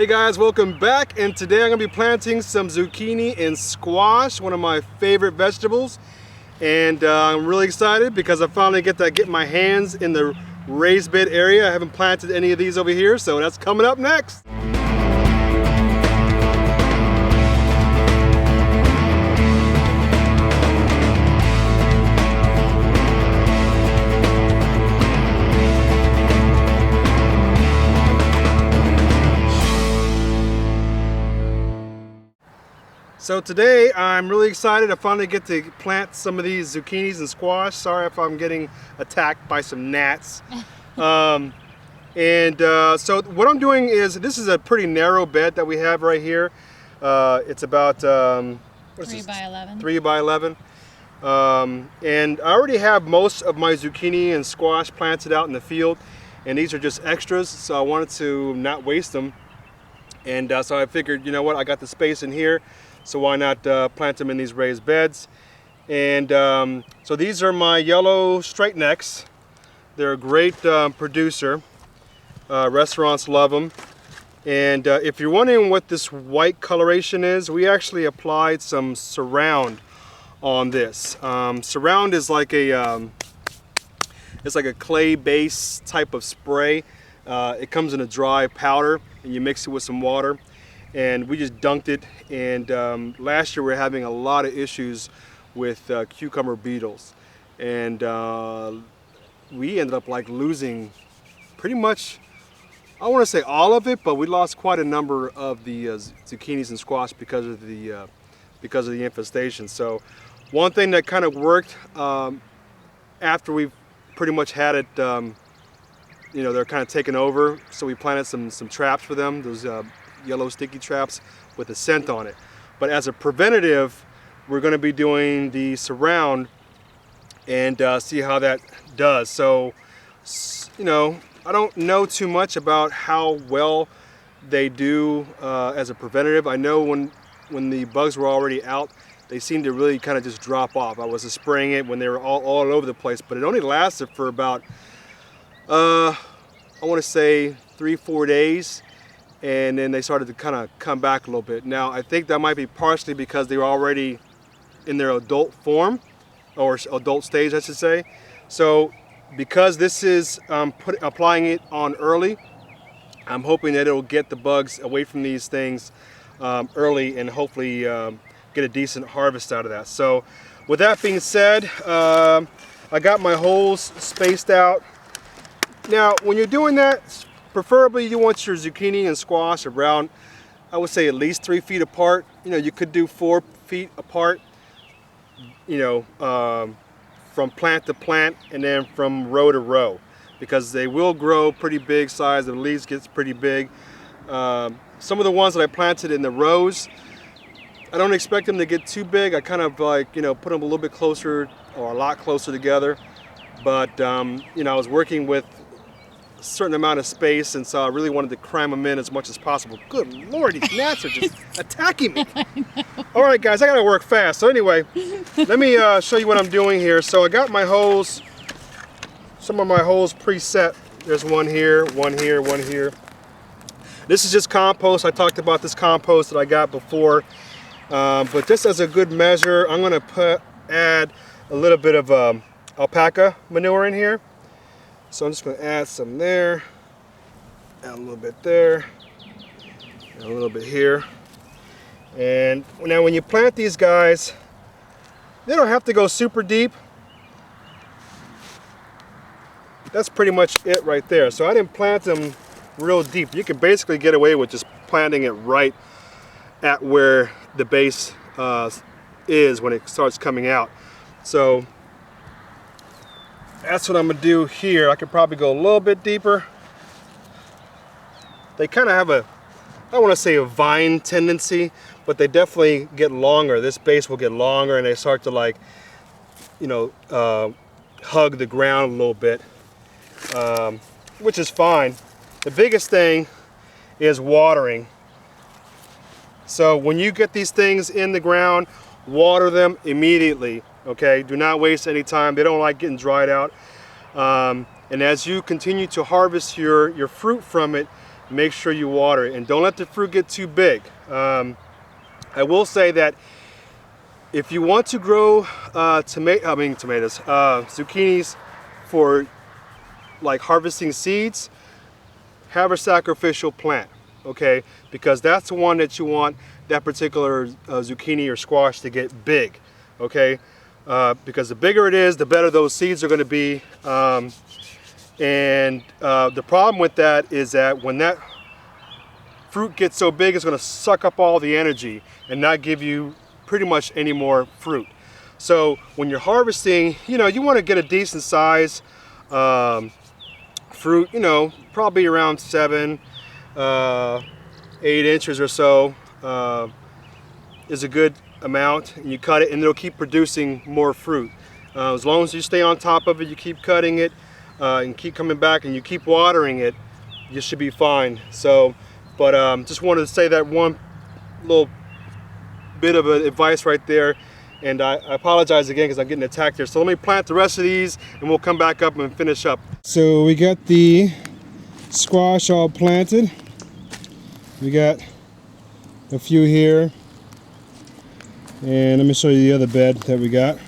Hey guys, welcome back, and today I'm going to be planting some zucchini and squash, one of my favorite vegetables. And I'm really excited because I finally get to get my hands in the raised bed area. I haven't planted any of these over here, so that's coming up next. So today I'm really excited. I finally get to plant some of these zucchinis and squash. Sorry if I'm getting attacked by some gnats. So what I'm doing is, this is a pretty narrow bed that we have right here. It's about 3 by 11. 3 by 11. And I already have most of my zucchini and squash planted out in the field, and these are just extras, so I wanted to not waste them. And so I figured, you know what, I got the space in here, so why not plant them in these raised beds. And so these are my yellow straight necks. They're a great producer. Restaurants love them. And if you're wondering what this white coloration is, we actually applied some Surround on this. Surround is like a it's like a clay base type of spray. It comes in a dry powder, and you mix it with some water, and we just dunked it. And last year we were having a lot of issues with cucumber beetles, and we ended up like losing pretty much, I want to say all of it, but we lost quite a number of the zucchinis and squash because of the infestation. So one thing that kind of worked after we've pretty much had it, you know, they're kind of taken over, so we planted some traps for them, those yellow sticky traps with a scent on it. But as a preventative, we're going to be doing the Surround and see how that does. So, you know, I don't know too much about how well they do as a preventative. I know when the bugs were already out, they seemed to really kind of just drop off. I was spraying it when they were all over the place, but it only lasted for about I want to say 3-4 days, and then they started to kind of come back a little bit. Now I think that might be partially because they were already in their adult form, or adult stage I should say. So because this is applying it on early, I'm hoping that it'll get the bugs away from these things early, and hopefully get a decent harvest out of that. So with that being said, I got my holes spaced out. Now when you're doing that, preferably you want your zucchini and squash around, I would say at least 3 feet apart. You know, you could do 4 feet apart, you know, from plant to plant, and then from row to row, because they will grow pretty big size. The leaves gets pretty big. Some of the ones that I planted in the rows, I don't expect them to get too big. I kind of like, you know, put them a little bit closer, or a lot closer together. But you know, I was working with a certain amount of space, and so I really wanted to cram them in as much as possible. Good Lord, these gnats are just attacking me. All right, guys, I gotta work fast. So anyway, let me show you what I'm doing here. So I got my holes, some of my holes preset. There's one here, one here, one here. This is just compost. I talked about this compost that I got before, but just as a good measure, I'm gonna add a little bit of alpaca manure in here. So I'm just going to add some there, add a little bit there, and a little bit here. And now when you plant these guys, they don't have to go super deep. That's pretty much it right there. So I didn't plant them real deep. You can basically get away with just planting it right at where the base is when it starts coming out. So that's what I'm gonna do here. I could probably go a little bit deeper. They kind of have a, I don't want to say a vine tendency, but they definitely get longer. This base will get longer, and they start to, like, you know, hug the ground a little bit, which is fine. The biggest thing is watering. So when you get these things in the ground, water them immediately. Okay, do not waste any time. They don't like getting dried out. And as you continue to harvest your fruit from it, make sure you water it, and don't let the fruit get too big. I will say that if you want to grow zucchinis for like harvesting seeds, have a sacrificial plant, okay? Because that's the one that you want that particular zucchini or squash to get big, okay? Because the bigger it is, the better those seeds are going to be. The problem with that is that when that fruit gets so big, it's going to suck up all the energy and not give you pretty much any more fruit. So when you're harvesting, you know, you want to get a decent size fruit, you know, probably around 7, 8 inches or so is a good amount, and you cut it and it'll keep producing more fruit. As long as you stay on top of it, you keep cutting it and keep coming back and you keep watering it, you should be fine. So, but just wanted to say that one little bit of advice right there, and I apologize again because I'm getting attacked here. So let me plant the rest of these and we'll come back up and finish up. So we got the squash all planted. We got a few here, and let me show you the other bed that we got.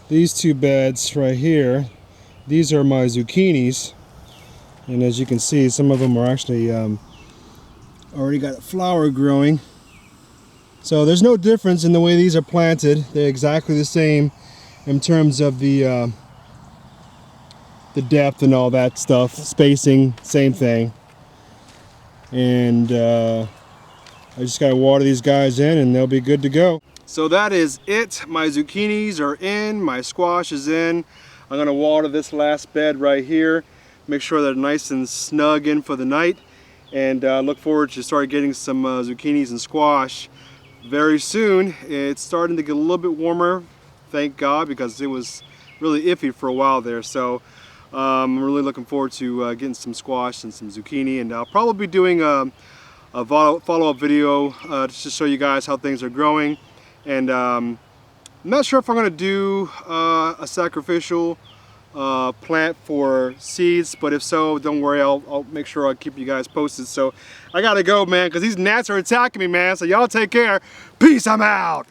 These 2 beds right here, these are my zucchinis, and as you can see, some of them are actually already got a flower growing. So there's no difference in the way these are planted. They're exactly the same in terms of the depth and all that stuff, spacing, same thing. And I just gotta water these guys in and they'll be good to go. So that is it. My zucchinis are in, my squash is in. I'm gonna water this last bed right here, make sure they're nice and snug in for the night, and look forward to start getting some zucchinis and squash very soon. It's starting to get a little bit warmer, thank God, because it was really iffy for a while there. So I'm really looking forward to getting some squash and some zucchini, and I'll probably be doing a follow-up video just to show you guys how things are growing. And I'm not sure if I'm going to do a sacrificial plant for seeds, but if so, don't worry, I'll make sure I'll keep you guys posted. So I gotta go, man, because these gnats are attacking me, man. So y'all take care. Peace, I'm out.